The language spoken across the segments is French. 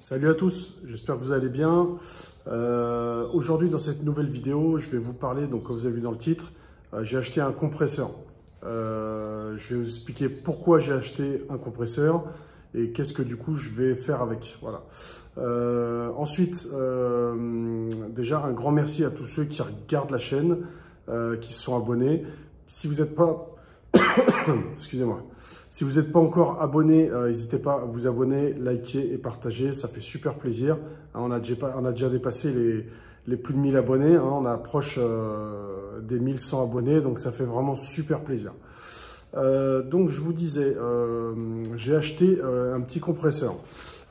Salut à tous, j'espère que vous allez bien. Aujourd'hui dans cette nouvelle vidéo, je vais vous parler, donc comme vous avez vu dans le titre, j'ai acheté un compresseur. Je vais vous expliquer pourquoi j'ai acheté un compresseur et qu'est-ce que du coup je vais faire avec. Voilà. Ensuite, déjà un grand merci à tous ceux qui regardent la chaîne, qui se sont abonnés. Si vous n'êtes pas... Excusez-moi. Si vous n'êtes pas encore abonné, n'hésitez pas à vous abonner, liker et partager. Ça fait super plaisir. On a déjà dépassé les plus de 1000 abonnés. On approche des 1100 abonnés. Donc, ça fait vraiment super plaisir. Donc, je vous disais, j'ai acheté un petit compresseur.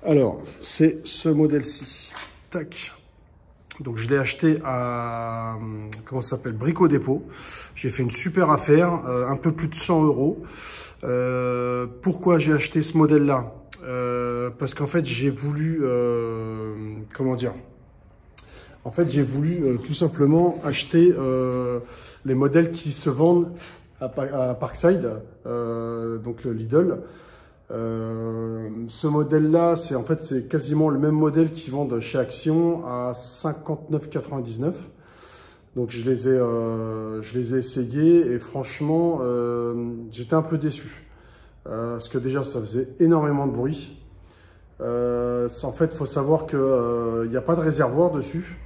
Alors, c'est ce modèle-ci. Tac. Donc, je l'ai acheté à, comment ça s'appelle, Brico Dépôt. J'ai fait une super affaire, un peu plus de 100 €. Pourquoi j'ai acheté ce modèle-là? Parce qu'en fait, j'ai voulu, comment dire? En fait, j'ai voulu tout simplement acheter les modèles qui se vendent à Parkside, donc le Lidl. Ce modèle-là, c'est quasiment le même modèle qu'ils vendent chez Action à 59,99 €. Donc je les ai essayés et franchement, j'étais un peu déçu. Parce que déjà, ça faisait énormément de bruit. En fait, il faut savoir qu'il n'y a pas de réservoir dessus.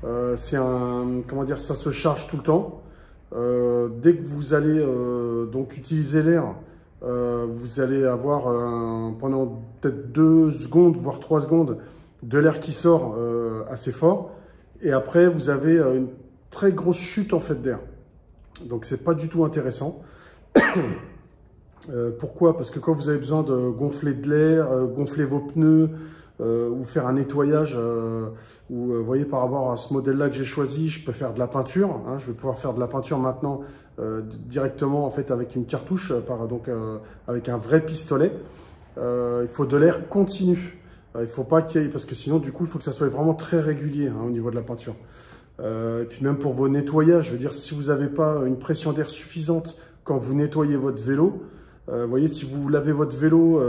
Comment dire, ça se charge tout le temps. Dès que vous allez donc utiliser l'air, vous allez avoir pendant peut-être 2 secondes, voire 3 secondes, de l'air qui sort assez fort. Et après, vous avez une très grosse chute en fait d'air. Donc, c'est pas du tout intéressant. Pourquoi? Parce que quand vous avez besoin de gonfler de l'air, gonfler vos pneus ou faire un nettoyage, vous voyez par rapport à ce modèle-là que j'ai choisi, je peux faire de la peinture. Je vais pouvoir faire de la peinture maintenant directement en fait avec une cartouche, avec un vrai pistolet. Il faut de l'air continu. Il faut pas qu'il y ait, parce que sinon du coup il faut que ça soit vraiment très régulier au niveau de la peinture. Et puis même pour vos nettoyages, je veux dire, si vous n'avez pas une pression d'air suffisante quand vous nettoyez votre vélo, vous voyez, si vous lavez votre vélo,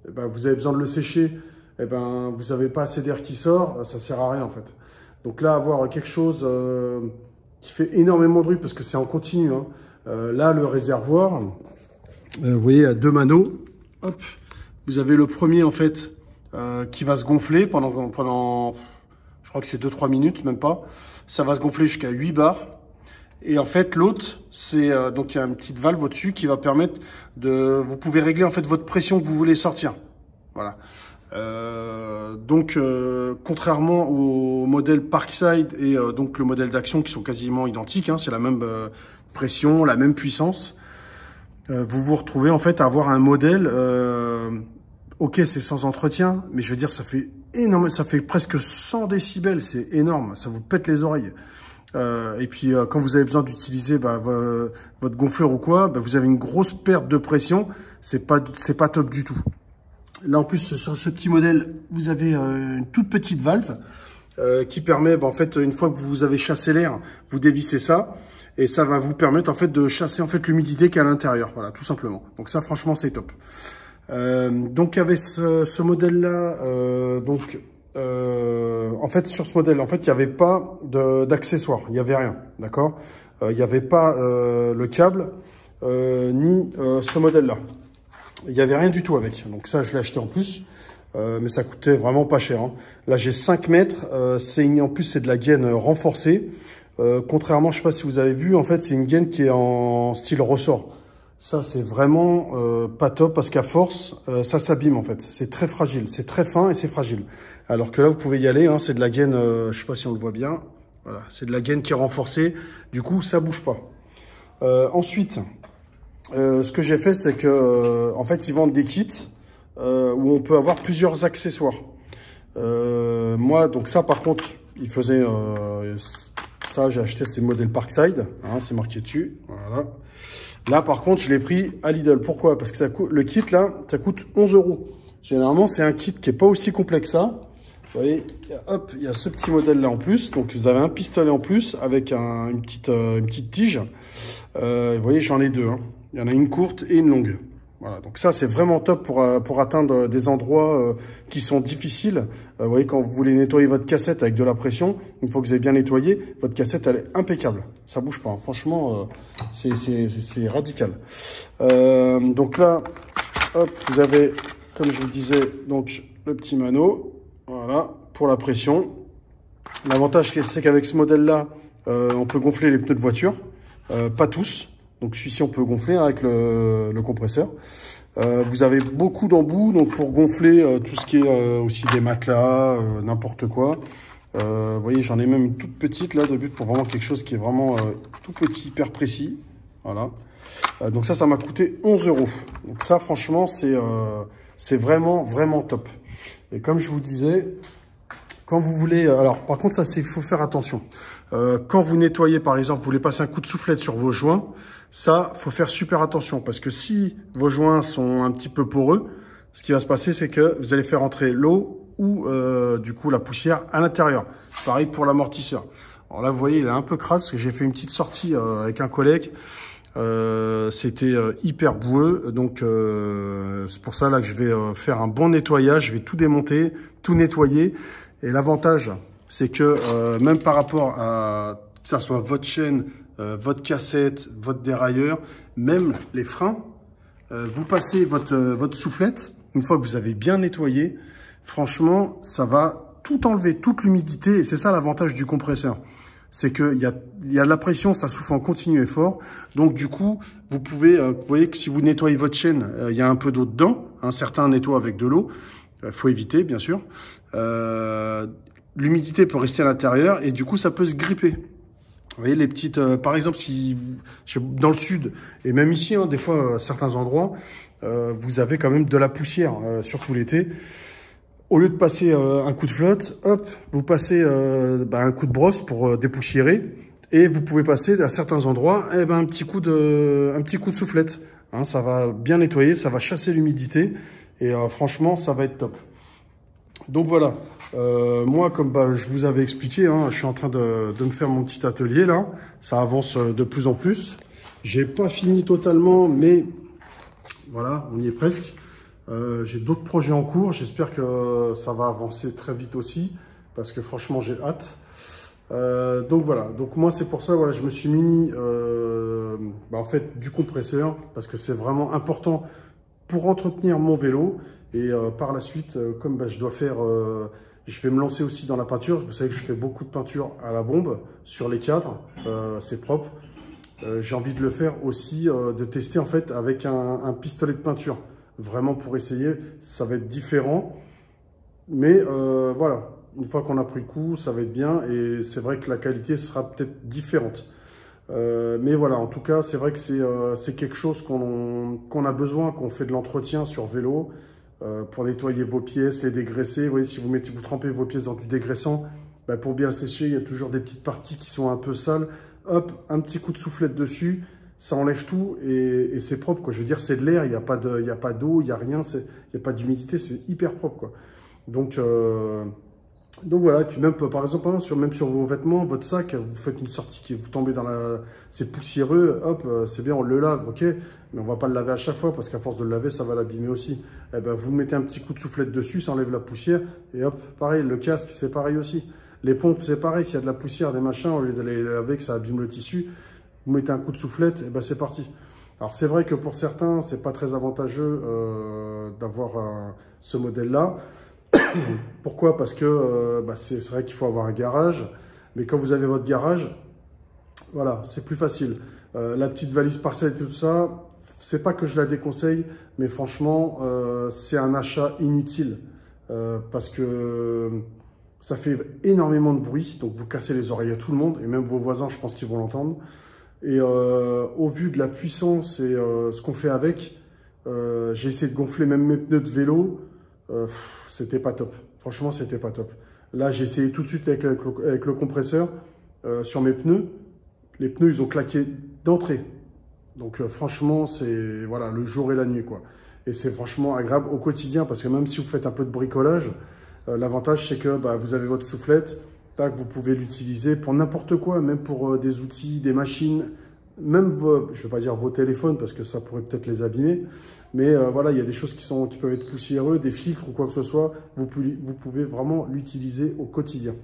vous avez besoin de le sécher, vous n'avez pas assez d'air qui sort, ça ne sert à rien en fait. Donc là, avoir quelque chose qui fait énormément de bruit, parce que c'est en continu. Là, le réservoir, vous voyez, à 2 mano, hop, vous avez le premier en fait qui va se gonfler pendant je crois que c'est 2-3 minutes, même pas. Ça va se gonfler jusqu'à 8 bars. Et en fait, l'autre, c'est donc il y a une petite valve au-dessus qui va permettre de... Vous pouvez régler en fait votre pression que vous voulez sortir. Voilà. Contrairement au modèle Parkside et donc le modèle d'Action qui sont quasiment identiques, c'est la même pression, la même puissance. Vous vous retrouvez en fait à avoir un modèle... ok, c'est sans entretien, mais je veux dire, ça fait énorme, ça fait presque 100 décibels, c'est énorme, ça vous pète les oreilles. Et puis, quand vous avez besoin d'utiliser votre gonfleur ou quoi, vous avez une grosse perte de pression, c'est pas top du tout. Là, en plus, sur ce petit modèle, vous avez une toute petite valve qui permet, en fait, une fois que vous avez chassé l'air, vous dévissez ça, et ça va vous permettre en fait de chasser en fait l'humidité qui est à l'intérieur, voilà, tout simplement. Donc ça, franchement, c'est top. Donc avec ce modèle-là, en fait sur ce modèle, en fait il n'y avait pas d'accessoires, il n'y avait rien, d'accord. Il n'y avait pas le câble ni ce modèle-là. Il n'y avait rien du tout avec. Donc ça, je l'ai acheté en plus, mais ça coûtait vraiment pas cher. Là, j'ai 5 mètres. En plus, c'est de la gaine renforcée. Contrairement, je ne sais pas si vous avez vu, en fait, c'est une gaine qui est en style ressort. Ça, c'est vraiment pas top parce qu'à force, ça s'abîme en fait. C'est très fragile, c'est très fin et c'est fragile. Alors que là, vous pouvez y aller, c'est de la gaine, je sais pas si on le voit bien. Voilà, c'est de la gaine qui est renforcée. Du coup, ça bouge pas. Ensuite, ce que j'ai fait, c'est que, en fait, ils vendent des kits où on peut avoir plusieurs accessoires. Moi, donc ça, par contre, il faisait ça. J'ai acheté ces modèles Parkside, c'est marqué dessus. Voilà. Là, par contre, je l'ai pris à Lidl. Pourquoi? Parce que le kit, là, ça coûte 11 €. Généralement, c'est un kit qui n'est pas aussi complet que ça. Vous voyez, hop, il y a ce petit modèle-là en plus. Donc, vous avez un pistolet en plus avec une petite tige. Vous voyez, j'en ai deux. Il y en a une courte et une longue. Voilà, donc ça c'est vraiment top pour atteindre des endroits qui sont difficiles. Vous voyez, quand vous voulez nettoyer votre cassette avec de la pression, une fois que vous avez bien nettoyé, votre cassette elle est impeccable. Ça bouge pas, hein. Franchement, c'est radical. Donc là, hop, vous avez, comme je vous disais, donc le petit mano, voilà, pour la pression. L'avantage c'est qu'avec ce modèle-là, on peut gonfler les pneus de voiture, pas tous. Donc celui-ci, on peut gonfler avec le compresseur. Vous avez beaucoup d'embouts donc pour gonfler tout ce qui est aussi des matelas, n'importe quoi. Vous voyez, j'en ai même une toute petite là de but pour vraiment quelque chose qui est vraiment tout petit, hyper précis. Voilà. Donc ça m'a coûté 11 €. Donc ça, franchement, c'est vraiment top. Et comme je vous disais, quand vous voulez... Alors, par contre, ça, il faut faire attention. Quand vous nettoyez, par exemple, vous voulez passer un coup de soufflette sur vos joints, ça, faut faire super attention. Parce que si vos joints sont un petit peu poreux, ce qui va se passer, c'est que vous allez faire entrer l'eau ou, du coup, la poussière à l'intérieur. Pareil pour l'amortisseur. Alors là, vous voyez, il est un peu crade parce que j'ai fait une petite sortie avec un collègue. C'était hyper boueux, donc c'est pour ça là que je vais faire un bon nettoyage. Je vais tout démonter, tout nettoyer. Et l'avantage, c'est que même par rapport à que ça soit votre chaîne, votre cassette, votre dérailleur, même les freins, vous passez votre soufflette. Une fois que vous avez bien nettoyé, franchement, ça va tout enlever, toute l'humidité. Et c'est ça l'avantage du compresseur. C'est qu'il y a de la pression, ça souffle en continu et fort. Donc du coup, vous pouvez, vous voyez que si vous nettoyez votre chaîne, il y a un peu d'eau dedans. Hein, certains nettoient avec de l'eau. Faut éviter, bien sûr. L'humidité peut rester à l'intérieur et du coup, ça peut se gripper. Vous voyez, les petites... par exemple, si vous, dans le sud, et même ici, hein, des fois, à certains endroits, vous avez quand même de la poussière, surtout l'été. Au lieu de passer un coup de flotte, hop, vous passez un coup de brosse pour dépoussiérer. Et vous pouvez passer à certains endroits un petit coup de soufflette. Hein, ça va bien nettoyer, ça va chasser l'humidité. Et franchement, ça va être top. Donc voilà, moi, comme je vous avais expliqué, hein, je suis en train de me faire mon petit atelier là. Ça avance de plus en plus. J'ai pas fini totalement, mais voilà, on y est presque. J'ai d'autres projets en cours. J'espère que ça va avancer très vite aussi, parce que franchement, j'ai hâte. Donc voilà, donc moi c'est pour ça, voilà, je me suis muni en fait du compresseur, parce que c'est vraiment important pour entretenir mon vélo. Et par la suite, comme je dois faire, je vais me lancer aussi dans la peinture. Vous savez que je fais beaucoup de peinture à la bombe sur les cadres, c'est propre. J'ai envie de le faire aussi, de tester en fait avec un pistolet de peinture. Vraiment pour essayer, ça va être différent. Mais voilà, une fois qu'on a pris le coup, ça va être bien. Et c'est vrai que la qualité sera peut-être différente. Mais voilà, en tout cas, c'est vrai que c'est quelque chose qu'on a besoin, qu'on fait de l'entretien sur vélo pour nettoyer vos pièces, les dégraisser. Vous voyez, si vous trempez vos pièces dans du dégraissant, pour bien le sécher, il y a toujours des petites parties qui sont un peu sales. Hop, un petit coup de soufflette dessus, ça enlève tout et c'est propre, quoi. Je veux dire, c'est de l'air, il n'y a pas d'eau, il n'y a rien, il n'y a pas d'humidité, c'est hyper propre, quoi. Donc voilà, et puis même par exemple, hein, même sur vos vêtements, votre sac, vous faites une sortie, vous tombez dans c'est poussiéreux, hop, c'est bien, on le lave, ok, mais on va pas le laver à chaque fois parce qu'à force de le laver, ça va l'abîmer aussi. Eh ben, vous mettez un petit coup de soufflette dessus, ça enlève la poussière, et hop, pareil, le casque, c'est pareil aussi. Les pompes, c'est pareil, s'il y a de la poussière, des machins, au lieu d'aller les laver, que ça abîme le tissu, vous mettez un coup de soufflette, et ben c'est parti. Alors c'est vrai que pour certains, c'est pas très avantageux d'avoir ce modèle-là. Pourquoi? Parce que c'est vrai qu'il faut avoir un garage, mais quand vous avez votre garage, voilà, c'est plus facile. La petite valise parcelle et tout ça, c'est pas que je la déconseille, mais franchement, c'est un achat inutile parce que ça fait énormément de bruit, donc vous cassez les oreilles à tout le monde, et même vos voisins, je pense qu'ils vont l'entendre. Et au vu de la puissance et ce qu'on fait avec, j'ai essayé de gonfler même mes pneus de vélo, c'était pas top. Franchement, c'était pas top. Là, j'ai essayé tout de suite avec le compresseur sur mes pneus. Les pneus, ils ont claqué d'entrée. Donc franchement, c'est voilà, le jour et la nuit, quoi. Et c'est franchement agréable au quotidien parce que même si vous faites un peu de bricolage, l'avantage c'est que vous avez votre soufflette, tac, vous pouvez l'utiliser pour n'importe quoi, même pour des outils, des machines, même je ne vais pas dire vos téléphones parce que ça pourrait peut-être les abîmer, mais voilà, il y a des choses qui peuvent être poussiéreuses, des filtres ou quoi que ce soit, vous pouvez vraiment l'utiliser au quotidien.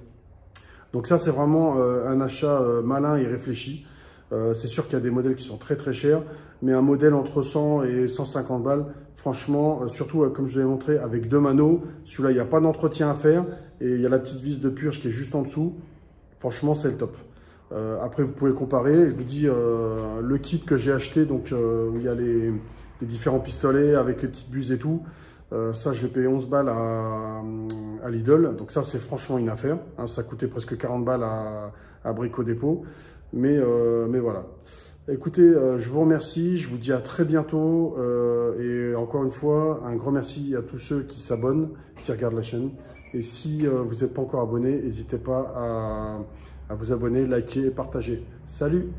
Donc ça, c'est vraiment un achat malin et réfléchi. C'est sûr qu'il y a des modèles qui sont très très chers, mais un modèle entre 100 et 150 balles, franchement, surtout comme je vous ai montré, avec 2 manos, celui-là, il n'y a pas d'entretien à faire, et il y a la petite vis de purge qui est juste en dessous. Franchement, c'est le top. Après, vous pouvez comparer. Je vous dis, le kit que j'ai acheté, donc où il y a les différents pistolets avec les petites buses et tout, ça, je l'ai payé 11 balles à Lidl. Donc ça, c'est franchement une affaire. Hein, ça coûtait presque 40 balles à Brico Dépôt. Mais voilà. Écoutez, je vous remercie. Je vous dis à très bientôt. Et encore une fois, un grand merci à tous ceux qui s'abonnent, qui regardent la chaîne. Et si vous n'êtes pas encore abonné, n'hésitez pas à vous abonner, liker et partager. Salut!